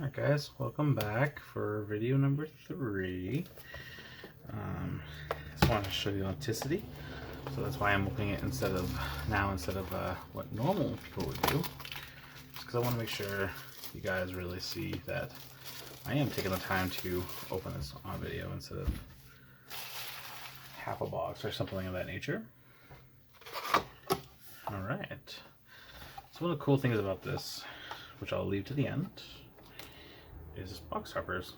Alright guys, welcome back for video number 3. Just wanted to show you elasticity, so that's why I'm opening it instead of what normal people would do. Just because I want to make sure you guys really see that I am taking the time to open this on video instead of half a box or something of that nature. Alright, so one of the cool things about this, which I'll leave to the end, is box toppers.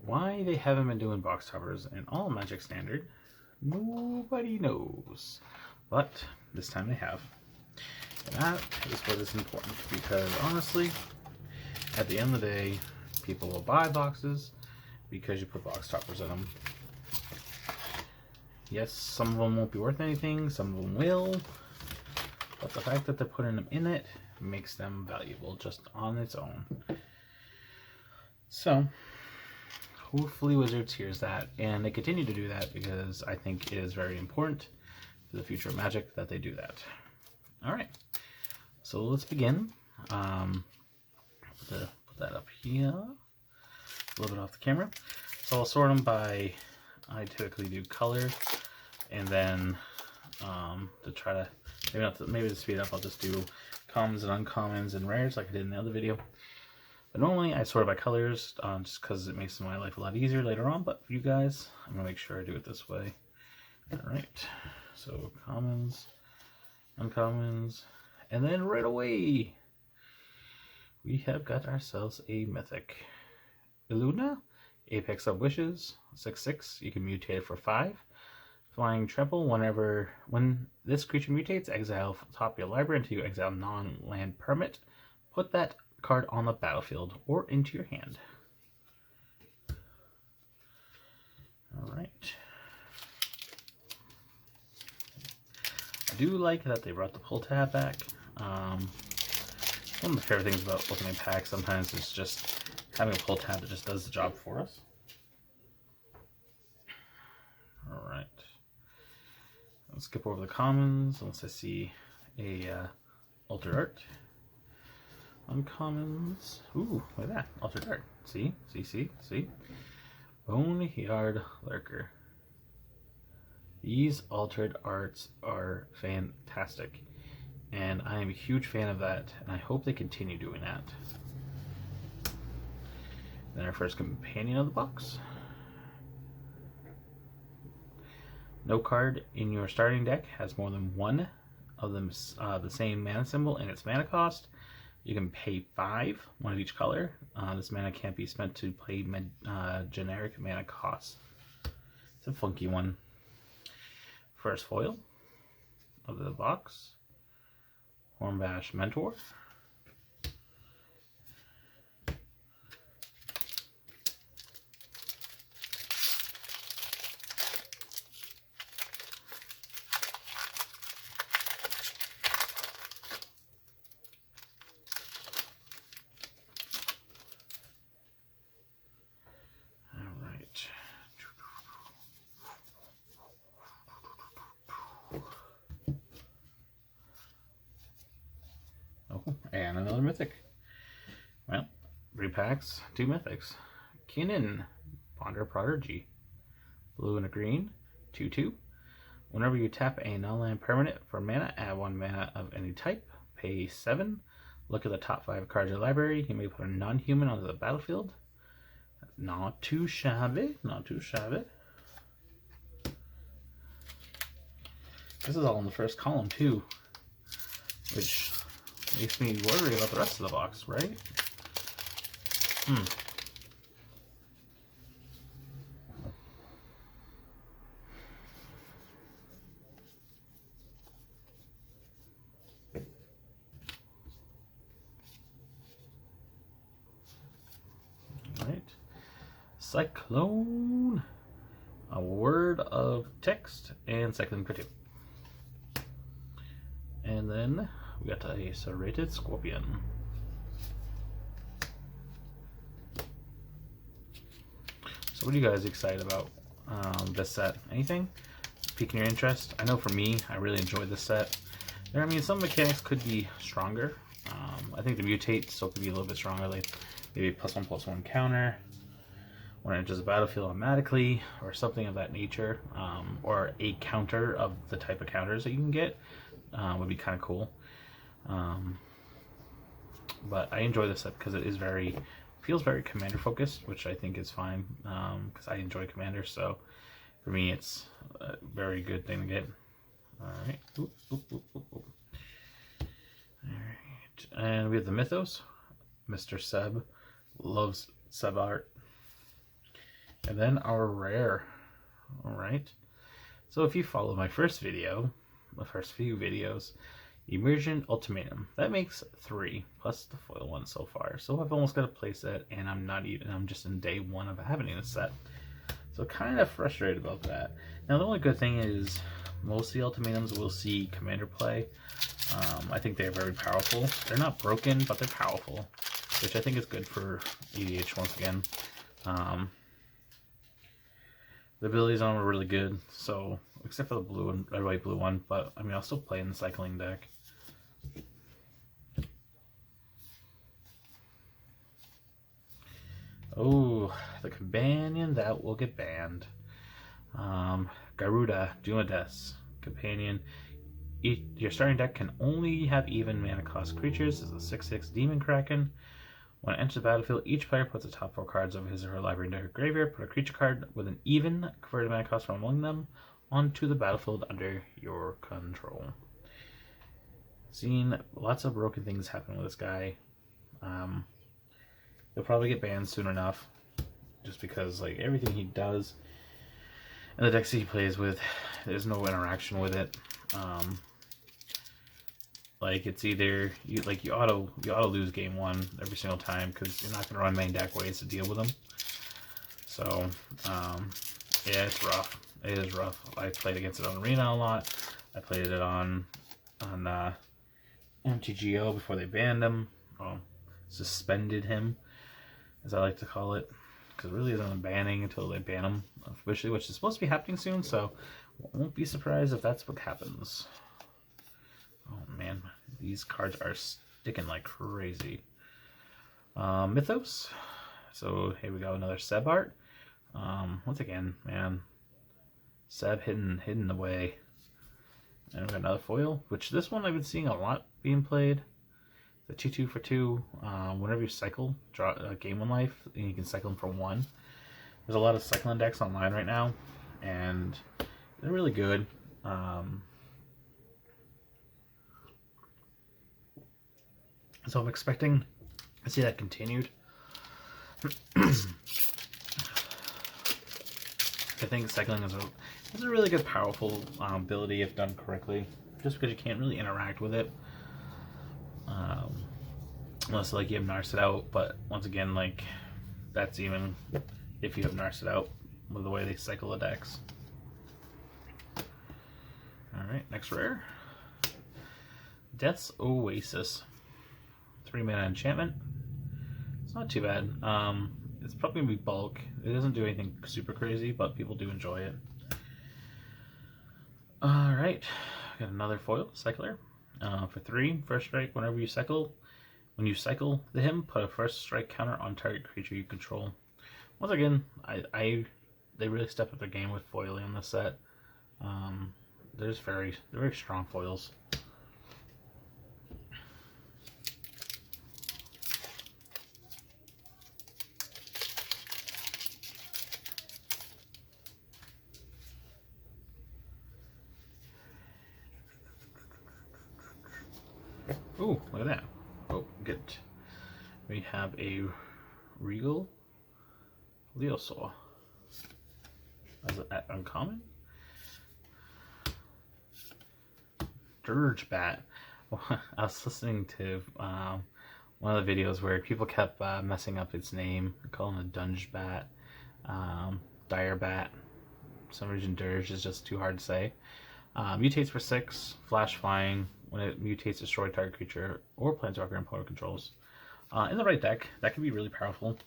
Why they haven't been doing box toppers in all Magic Standard, nobody knows. But this time they have. And that is what is important, because honestly, at the end of the day, people will buy boxes because you put box toppers in them. Yes, some of them won't be worth anything, some of them will, but the fact that they're putting them in it makes them valuable just on its own. So hopefully Wizards hears that, and they continue to do that, because I think it is very important for the future of Magic that they do that. Alright, so let's begin. Put that up here, a little bit off the camera. So I'll sort them by, I typically do color, and then to try to, maybe to speed up, I'll just do commons and uncommons and rares like I did in the other video. But normally I sort it by colors, just because it makes my life a lot easier later on. But for you guys, I'm going to make sure I do it this way. Alright, so commons, uncommons, and then right away we have got ourselves a mythic. Illuna, Apex of Wishes, 6/6, you can mutate it for 5. Flying Trample, when this creature mutates, exile from the top of your library until you exile non-land permanent. Put that card on the battlefield or into your hand. Alright. I do like that they brought the pull tab back. One of my favorite things about opening packs sometimes is just having a pull tab that just does the job for us. Alright. Let's skip over the commons unless I see a altered art. Uncommons. Ooh, look at that. Altered art. See? Boneyard Lurker. These altered arts are fantastic, and I am a huge fan of that, and I hope they continue doing that. Then our first companion of the box. No card in your starting deck has more than one of them the same mana symbol in its mana cost. You can pay 5, one of each color. This mana can't be spent to play generic mana costs. It's a funky one. First foil of the box, Hornbash Mentor. Oh, and another mythic. Well, 3 packs, 2 mythics. Kinnan, Ponder Prodigy. Blue and a green, 2/2. Whenever you tap a non-land permanent for mana, add 1 mana of any type. Pay 7. Look at the top 5 cards of your library. You may put a non-human onto the battlefield. Not too shabby, not too shabby. This is all in the first column too, which makes me worry about the rest of the box, right? Alright. Cyclone, a word of text, and cycling for 2. And then we got a serrated scorpion. So what are you guys excited about this set? Anything piquing your interest? I know for me, I really enjoyed this set. I mean, some mechanics could be stronger, I think the mutate still could be a little bit stronger, like maybe +1/+1 counter when it enters the battlefield automatically, or something of that nature, or a counter of the type of counters that you can get would be kind of cool. But I enjoy this set because it is feels very commander focused, which I think is fine because I enjoy commander. So for me, it's a very good thing to get. All right. All right. And we have the Mythos. Mr. Seb loves Seb art. And then our rare. All right. So if you follow my first video, the first few videos, Immersion Ultimatum, that makes 3 plus the foil one so far. So I've almost got a play set, and I'm just in day 1 of having a set. So kind of frustrated about that. Now the only good thing is most of the ultimatums will see commander play. I think they're very powerful. They're not broken, but they're powerful, which I think is good for EDH once again. The abilities on them are really good, so except for the blue and red, white, blue one, but I mean I'll still play in the cycling deck. Oh, the companion that will get banned. Garuda Duodes companion. Your starting deck can only have even mana cost creatures. This is a 6/6 Demon Kraken. When it enters the battlefield, each player puts the top 4 cards of his or her library into her graveyard. Put a creature card with an even converted mana cost from among them onto the battlefield under your control. Seen lots of broken things happen with this guy. He'll probably get banned soon enough, just because like everything he does and the decks he plays with, there's no interaction with it. Like it's either you auto lose game 1 every single time because you're not going to run main deck ways to deal with them. So yeah, it's rough. It is rough. I played against it on Arena a lot. I played it on MTGO before they banned him. Well, suspended him, as I like to call it, because it really isn't a banning until they ban him officially, which is supposed to be happening soon. So won't be surprised if that's what happens. Oh man, these cards are sticking like crazy. Mythos. So here we go, another Seb art. Once again, man, Seb hidden away. And we got another foil, which this one I've been seeing a lot being played. The 2/2 for 2. Whenever you cycle, draw game 1 life, and you can cycle them for 1. There's a lot of cycling decks online right now, and they're really good. So I'm expecting to see that continued. I think cycling is a really good, powerful ability if done correctly. Just because you can't really interact with it, unless like you have Narsed out. But once again, like that's even if you have Narsed out with the way they cycle the decks. All right, next rare, Death's Oasis. 3 mana enchantment. It's not too bad. It's probably gonna be bulk. It doesn't do anything super crazy, but people do enjoy it. Alright, got another foil, Cycler. For 3, first strike, when you cycle him, put a first strike counter on target creature you control. Once again, they really stepped up their game with foiling in this set. They're very strong foils. Oh, look at that. Oh, good. We have a Regal Leosaur as an uncommon. Dirge Bat. I was listening to one of the videos where people kept messing up its name, calling it Dunge Bat, Dire Bat. For some reason, Dirge is just too hard to say. Mutates for 6, flash flying. When it mutates, destroy target creature or planeswalker opponent controls. In the right deck, that can be really powerful.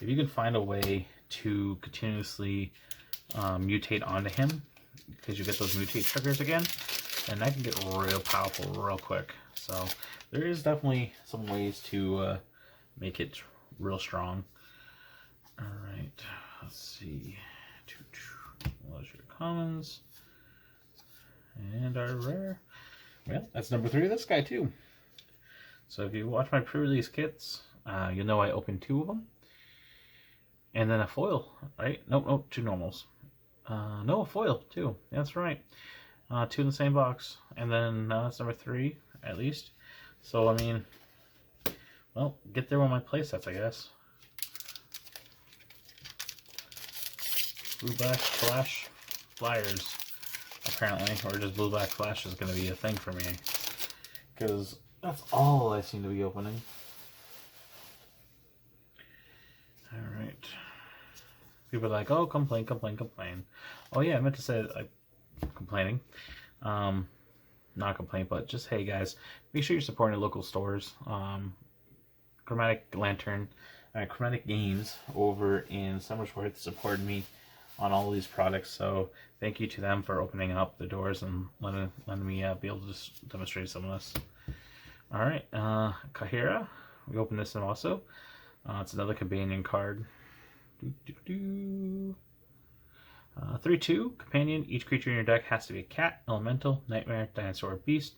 If you can find a way to continuously mutate onto him, because you get those mutate triggers again, and that can get real powerful real quick. So there is definitely some ways to make it real strong. All right, let's see. Those are your commons. And our rare. Well, that's number 3 of this guy too. So if you watch my pre-release kits, you'll know I opened 2 of them. And then a foil, right? Nope, 2 normals. No, a foil too. That's right. 2 in the same box. And then that's number 3, at least. So, I mean, well, get there with my playsets, I guess. Blue Black Flash Flyers, apparently. Or just Blue Black Flash is going to be a thing for me. Because that's all I seem to be opening. Alright. People are like, oh, complain. Oh yeah, I meant to say like complaining. Not complain, but just hey guys, make sure you're supporting local stores. Chromatic Games over in Somersworth supported me on all of these products, so thank you to them for opening up the doors and letting me be able to just demonstrate some of this. Alright, Kahira, we opened this one also. It's another companion card. 3/2 companion. Each creature in your deck has to be a cat, elemental, nightmare, dinosaur, or beast.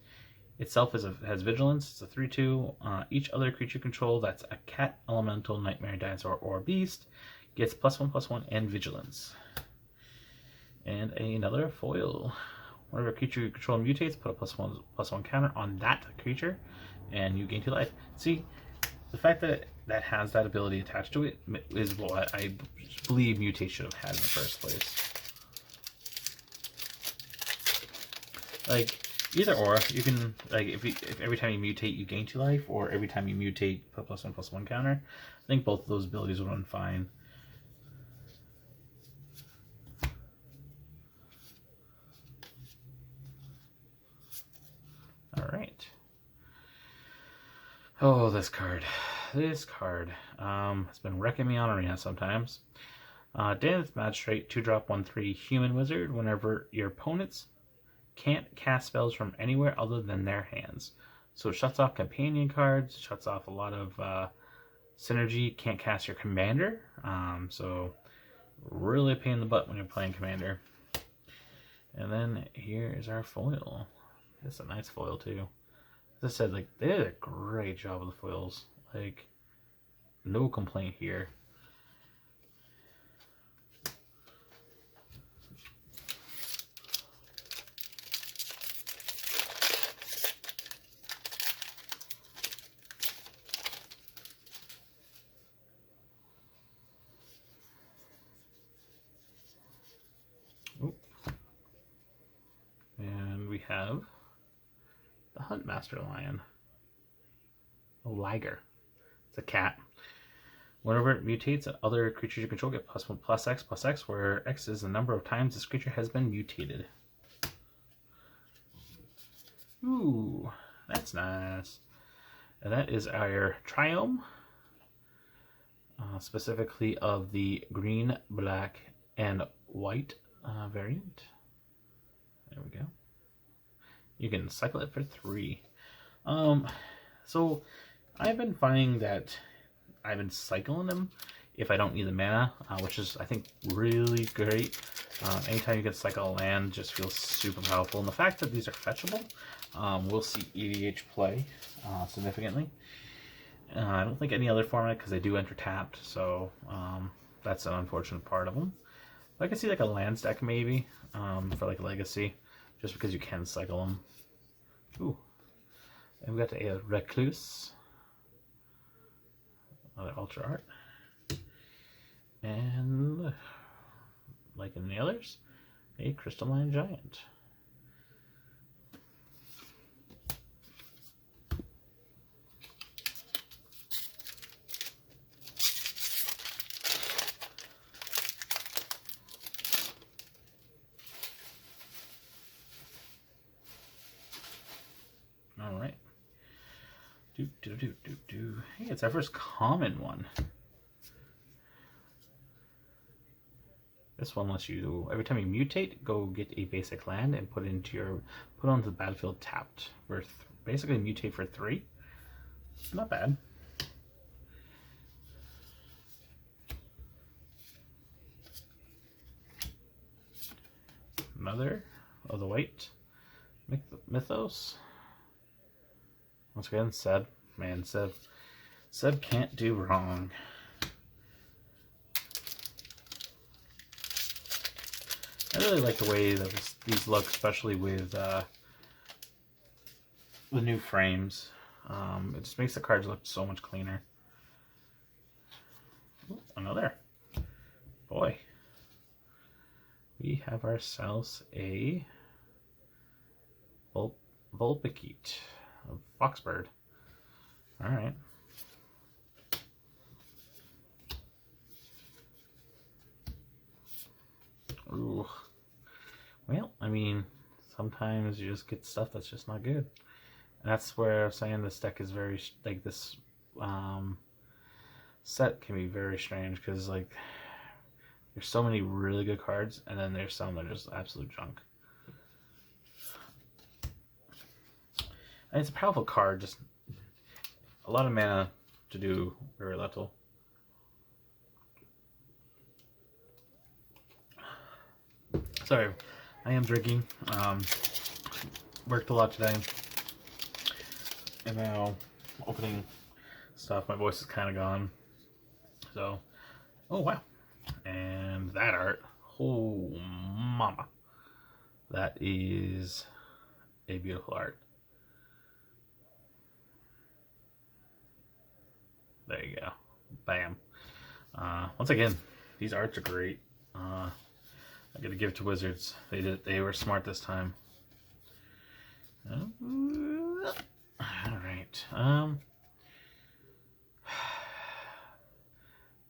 Itself has vigilance. It's a 3/2. Each other creature control that's a cat, elemental, nightmare, dinosaur, or beast gets +1/+1 and vigilance. And another foil. Whenever a creature you control mutates, put a +1/+1 counter on that creature, and you gain 2 life. See, the fact that that has that ability attached to it is what I believe Mutate should have had in the first place. Like, either or, you can, like, if every time you mutate you gain 2 life, or every time you mutate put +1/+1 counter, I think both of those abilities would run fine. Alright. Oh, this card. This card. It's been wrecking me on Arena sometimes. Danith Magistrate, 2-drop, 1/3 human wizard. Whenever your opponents can't cast spells from anywhere other than their hands. So it shuts off companion cards, shuts off a lot of synergy, can't cast your commander. So really a pain in the butt when you're playing commander. And then here is our foil. It's a nice foil too. As I said, like, they did a great job with the foils. Like, no complaint here. And we have the Huntmaster Lion. A liger. It's a cat. Whenever it mutates, other creatures you control get +1/+X, where X is the number of times this creature has been mutated. Ooh, that's nice. And that is our Triome, specifically of the green, black, and white variant. There we go. You can cycle it for 3. So I've been finding that I've been cycling them if I don't need the mana, which is, I think, really great. Anytime you can cycle a land just feels super powerful. And the fact that these are fetchable, we'll see EDH play significantly. I don't think any other format, because they do enter tapped, so that's an unfortunate part of them. But I can see like a lands deck maybe for like Legacy, just because you can cycle them. Ooh, and we got a Recluse, another Ultra Art, and like in the others, a Crystalline Giant. All right. Hey, it's our first common one. This one lets you, every time you mutate, go get a basic land and put onto the battlefield tapped for basically mutate for 3. Not bad. Another of the white Mythos. Once again, Seb. Man, Seb can't do wrong. I really like the way that these look, especially with the new frames. It just makes the cards look so much cleaner. Ooh, another. Boy. We have ourselves a Vulpikeet, a Foxbird. Alright. Ooh. Well, I mean, sometimes you just get stuff that's just not good. And that's where I'm saying this deck is very, like, this set can be very strange, because, like, there's so many really good cards, and then there's some that are just absolute junk. And it's a powerful card, just a lot of mana to do very little. Sorry, I am drinking. Worked a lot today. And now opening stuff, my voice is kind of gone. So, oh wow. And that art, oh mama. That is a beautiful art. There you go. Bam. Once again, these arts are great. I gotta give it to Wizards. They were smart this time. Alright.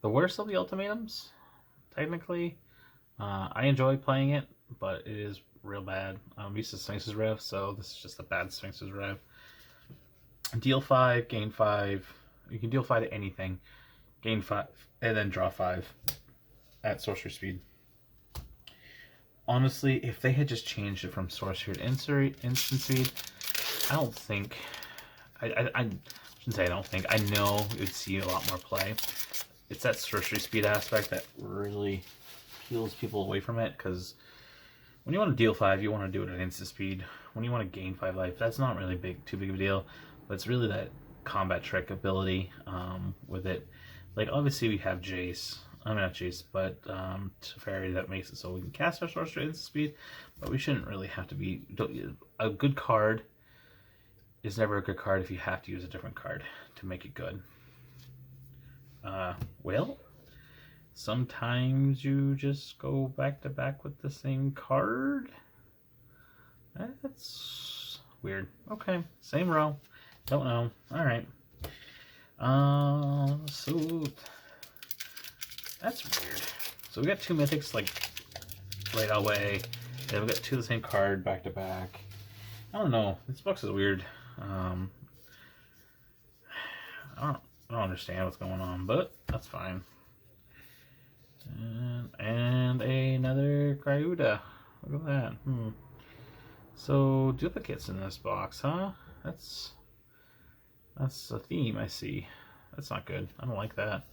The worst of the ultimatums, technically. I enjoy playing it, but it is real bad. I'm used to Sphinx's Rev, so this is just a bad Sphinx's Rev. Deal 5, gain 5. You can deal 5 to anything. Gain 5, and then draw 5 at sorcery speed. Honestly, if they had just changed it from sorcery to instant speed, I don't think... I shouldn't say I don't think. I know it would see a lot more play. It's that sorcery speed aspect that really peels people away from it, because when you want to deal 5, you want to do it at instant speed. When you want to gain 5 life, that's not really too big of a deal, but it's really that combat trick ability with it. Like, obviously we have Jace. I mean, not Jace, but Teferi, that makes it so we can cast our sorcery at instant speed, but we shouldn't really have to be... A good card is never a good card if you have to use a different card to make it good. Well, sometimes you just go back to back with the same card. That's weird. Okay, same row. Don't know. Alright. So that's weird. So we got 2 mythics like right away. Then we got 2 of the same card back to back. I don't know. This box is weird. I don't understand what's going on, but that's fine. And another Cryuda. Look at that. So duplicates in this box, huh? That's a theme I see. That's not good. I don't like that.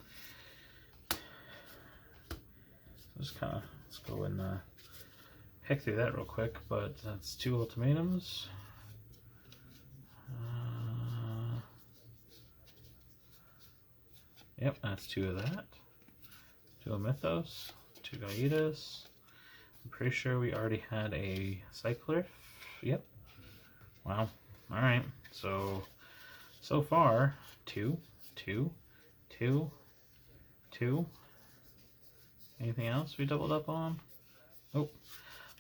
Just kind of, let's go and pick through that real quick. But that's 2 ultimatums. Yep, that's 2 of that. 2 of Mythos, 2 Gaitas. I'm pretty sure we already had a Cycler. Yep. Wow. Alright, so far, 2, 2, 2, 2. Anything else we doubled up on? Oh,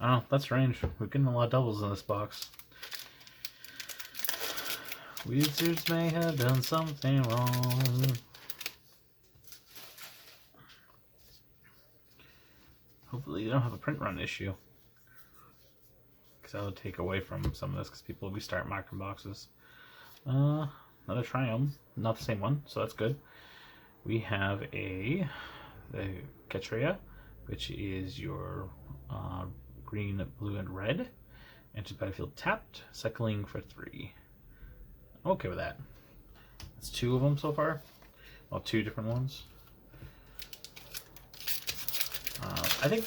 I don't know, that's range. We're getting a lot of doubles in this box. Wizards may have done something wrong. Hopefully you don't have a print run issue, because that would take away from some of this, because people will be start marking boxes. Another Triumph, not the same one, so that's good. We have the Ketria, which is your green, blue, and red. Enters battlefield tapped, cycling for 3. I'm okay with that. It's 2 of them so far. Well, 2 different ones. I think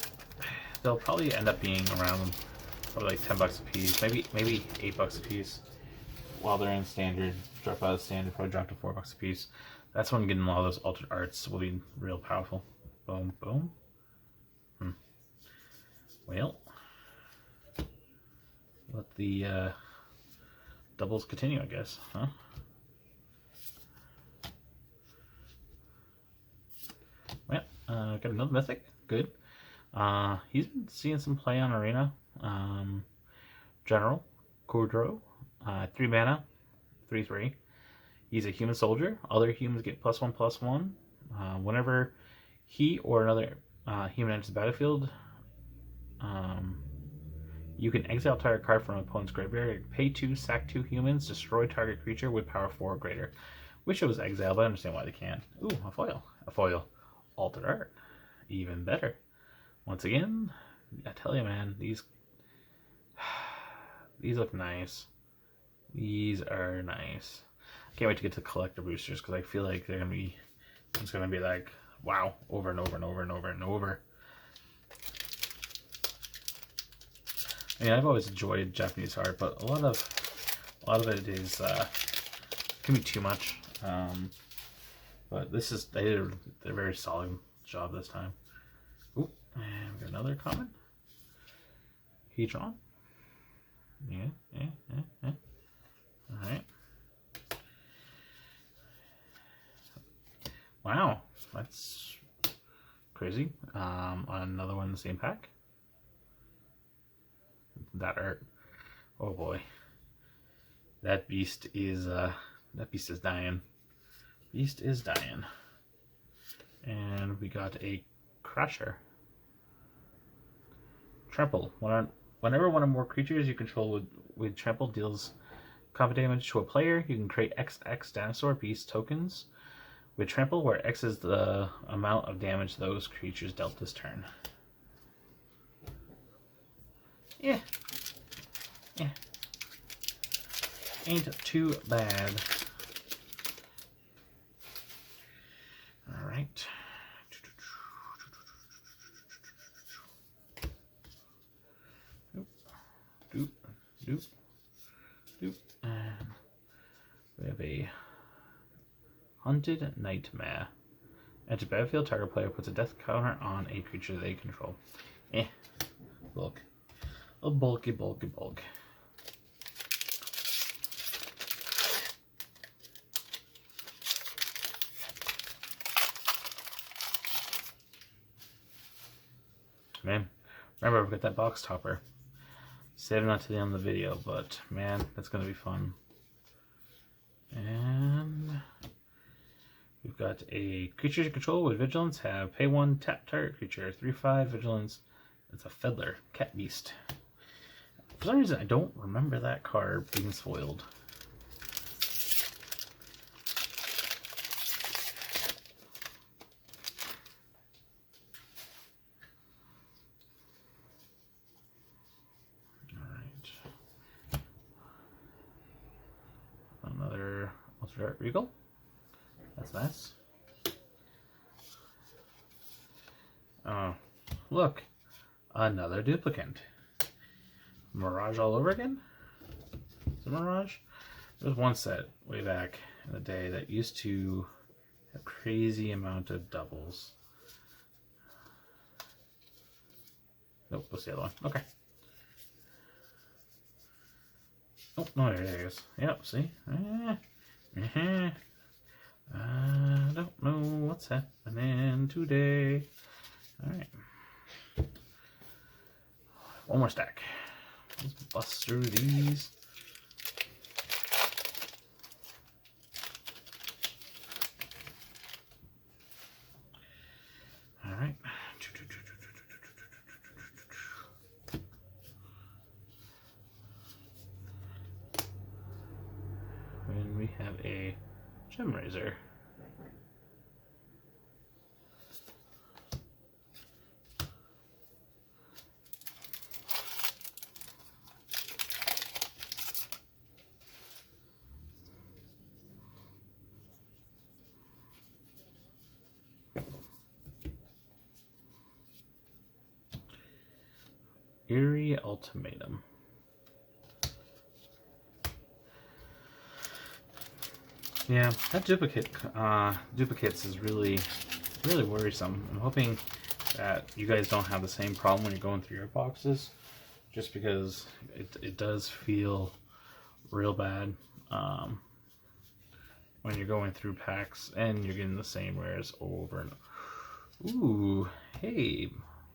they'll probably end up being around probably like $10 a piece, maybe $8 a piece. While they're in standard, drop out of standard, probably drop to $4 a piece. That's when getting a lot of those altered arts will be real powerful. Boom, boom. Well, let the doubles continue, I guess, huh? Well, got another mythic. Good. He's been seeing some play on Arena. General Kordro, 3 mana, 3/3. He's a human soldier. Other humans get +1/+1. Whenever he or another human enters the battlefield, you can exile target card from an opponent's graveyard, pay 2, sack 2 humans, destroy target creature with power 4 or greater. Wish it was exile, but I understand why they can't. Ooh, a foil. A foil. Altered art. Even better. Once again, I tell you, man, these look nice. These are nice. Can't wait to get to collector boosters because I feel like they're gonna be, it's gonna be like, wow, over and over and over and over and over. I mean, I've always enjoyed Japanese art, but a lot of it is can be too much. But this is, they did a very solid job this time. Ooh, and we got another comment. Hedron. Yeah. All right. Wow, that's crazy. Another one in the same pack. That art. Oh boy. That beast is dying. Beast is dying. And we got a Crusher. Trample. Whenever one or more creatures you control with trample deals combat damage to a player, you can create XX dinosaur beast tokens with trample, where X is the amount of damage those creatures dealt this turn. Yeah. Ain't too bad. Alright. Doop. And we have a Hunted Nightmare. Enter battlefield, target player puts a death counter on a creature they control. Bulk. A bulky. Man, remember, we've got that box topper. Saving that to the end of the video, but man, that's gonna be fun. And we've got a creature you control with vigilance, have pay 1, tap target creature, 3/5 vigilance. It's a Fiddler, cat beast. For some reason, I don't remember that card being spoiled. Another Altered Art Regal. That's nice. Oh, look. Another duplicant. Mirage all over again? Is it Mirage? There was one set way back in the day that used to have crazy amount of doubles. Nope, that's the other one. Okay. Oh, no, there it is. Yep, see? I don't know what's happening today. Alright. One more stack. Let's bust through these. Alright. And we have a Gem Razor. Eerie Ultimatum. Yeah, that duplicates is really worrisome. I'm hoping that you guys don't have the same problem when you're going through your boxes, just because it does feel real bad when you're going through packs and you're getting the same rares over and over. Ooh, hey,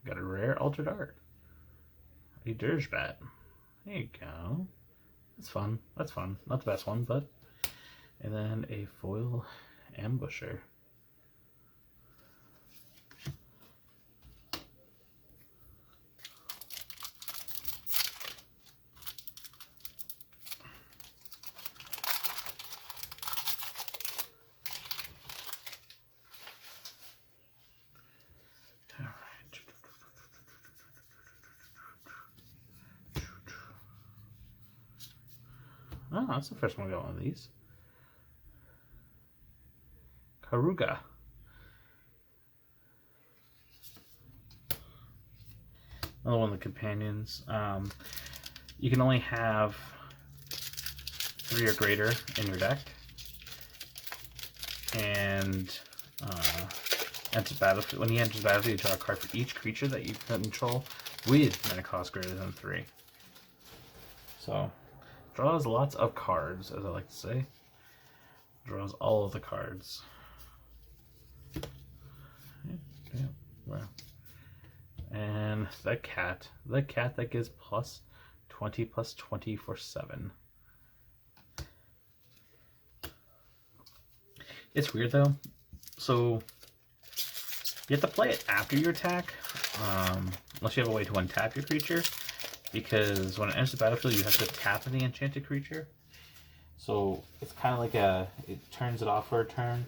got a rare Altered Art. A Dirgebat. There you go. That's fun. That's fun. Not the best one, but... And then a foil Ambusher. Oh, that's the first one we got one of these. Karuga. Another one of the companions. You can only have 3 or greater in your deck. And enters battlefield. When he enters battlefield, you draw a card for each creature that you control with mana cost greater than 3. So, draws lots of cards, as I like to say. Draws all of the cards. Yeah, wow. And the cat that gives plus 20 for 7. It's weird though. So you have to play it after your attack, unless you have a way to untap your creature, because when it enters the battlefield, you have to tap the enchanted creature. So it's kind of like it turns it off for a turn.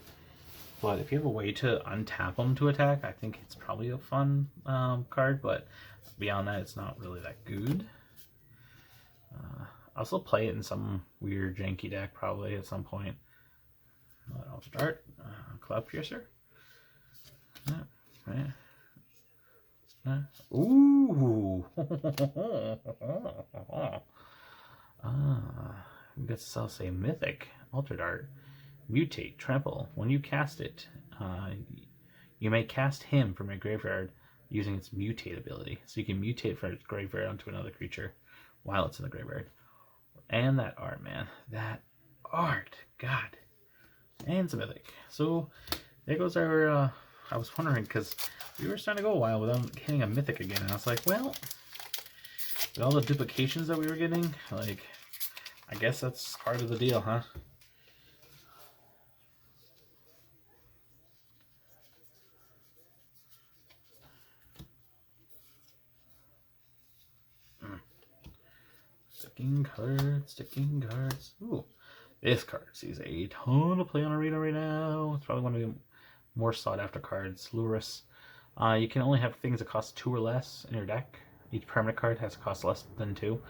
But if you have a way to untap them to attack, I think it's probably a fun card, but beyond that, it's not really that good. I'll still play it in some weird janky deck probably at some point. I'll start. Cloud Piercer. Ooh! We got to say Mythic Altered Art. Mutate, Trample. When you cast it, you may cast him from your graveyard using its Mutate ability. So you can mutate from its graveyard onto another creature while it's in the graveyard. And that art, man. That art. God. And it's a Mythic. So there goes our... I was wondering, because we were starting to go a while without hitting a Mythic again. And I was like, well, with all the duplications that we were getting, like, I guess that's part of the deal, huh? Sticking cards. Ooh, this card sees a ton of play on Arena right now. It's probably one of the more sought after cards. Lurus. You can only have things that cost 2 or less in your deck. Each permanent card has to cost less than 2.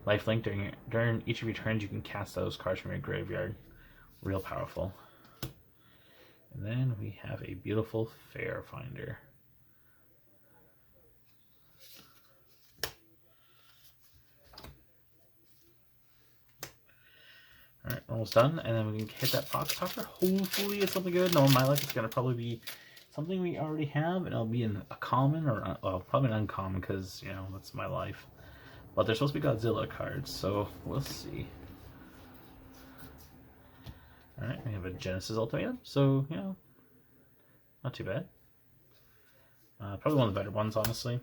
Lifelink. During each of your turns, you can cast those cards from your graveyard. Real powerful. And then we have a beautiful Fair Finder. Alright, almost done, and then we can hit that box topper. Hopefully it's something good. No, in my luck it's going to probably be something we already have, and it'll be a common, or, well, probably an uncommon, because, you know, that's my life. But they're supposed to be Godzilla cards, so we'll see. Alright, we have a Genesis Ultimatum, so, you know, not too bad. Probably one of the better ones, honestly.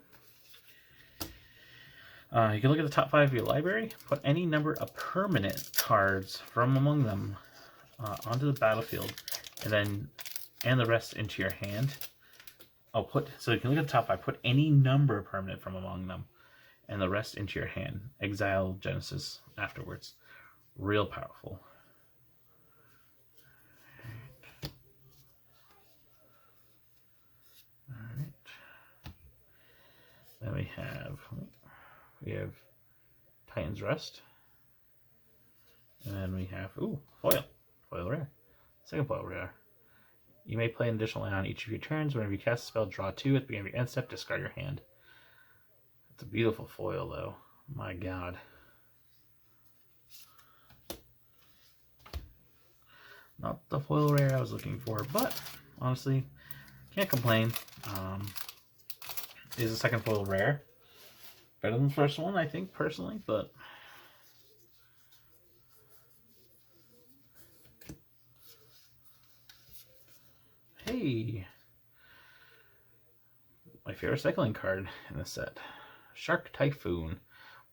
You can look at the top 5 of your library, put any number of permanent cards from among them onto the battlefield, and the rest into your hand. So you can look at the top 5, put any number of permanent from among them, and the rest into your hand. Exile Genesis afterwards. Real powerful. Alright. Then we have Titan's Rest. And then we have, foil. Foil rare. Second foil rare. You may play an additional land on each of your turns. Whenever you cast a spell, draw 2 at the beginning of your end step, discard your hand. It's a beautiful foil, though. My God. Not the foil rare I was looking for, but honestly, can't complain. Is the second foil rare. Better than the first one, I think, personally, but... Hey! My favorite cycling card in this set. Shark Typhoon.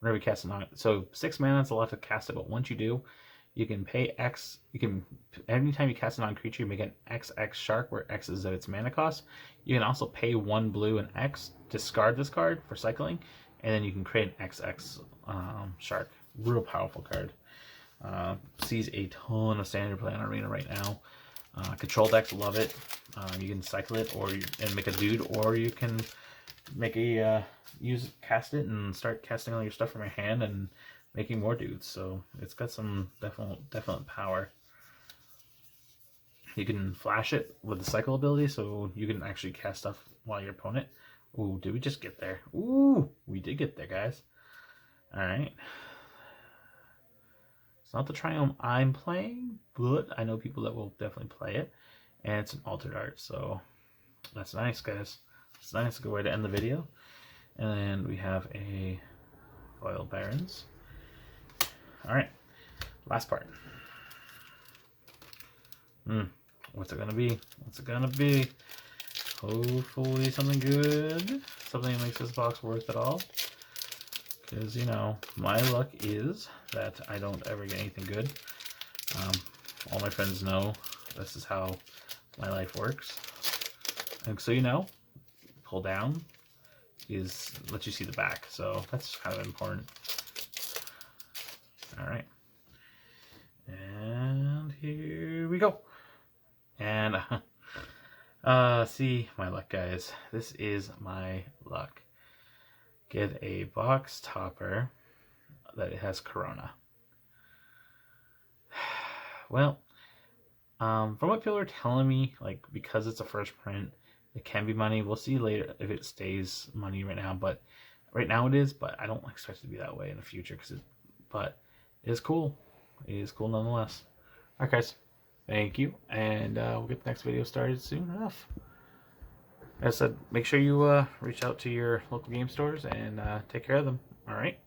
Whenever you cast it on... So, 6 mana, it's a lot to cast it, but once you do, you can pay X. You can... Anytime you cast it on a creature, you make an XX Shark, where X is its mana cost. You can also pay 1 blue and X, discard this card for cycling, and then you can create an XX Shark. Real powerful card. Sees a ton of standard play on Arena right now. Control decks love it. You can cycle it and make a dude, or you can make a cast it and start casting all your stuff from your hand and making more dudes. So it's got some definite power. You can flash it with the cycle ability, so you can actually cast stuff while your opponent. Ooh, did we just get there? Ooh, we did get there, guys. All right. It's not the Triumph I'm playing, but I know people that will definitely play it. And it's an altered art, so that's nice, guys. It's nice. Good way to end the video. And we have a foil Barons. Alright, last part. What's it gonna be? What's it gonna be? Hopefully something good. Something that makes this box worth it all. Because, you know, my luck is that I don't ever get anything good. All my friends know this is how my life works. And so, you know, pull down lets you see the back. So that's kind of important. Alright. And here we go. And see my luck, guys. This is my luck. Get a box topper that has Corona. Well, from what people are telling me, like, because it's a first print, it can be money. We'll see later if it stays money right now, but right now it is, but I don't expect it to be that way in the future, but it is cool. It is cool nonetheless. Alright, guys. Thank you, and we'll get the next video started soon enough. As I said, make sure you reach out to your local game stores and take care of them. All right.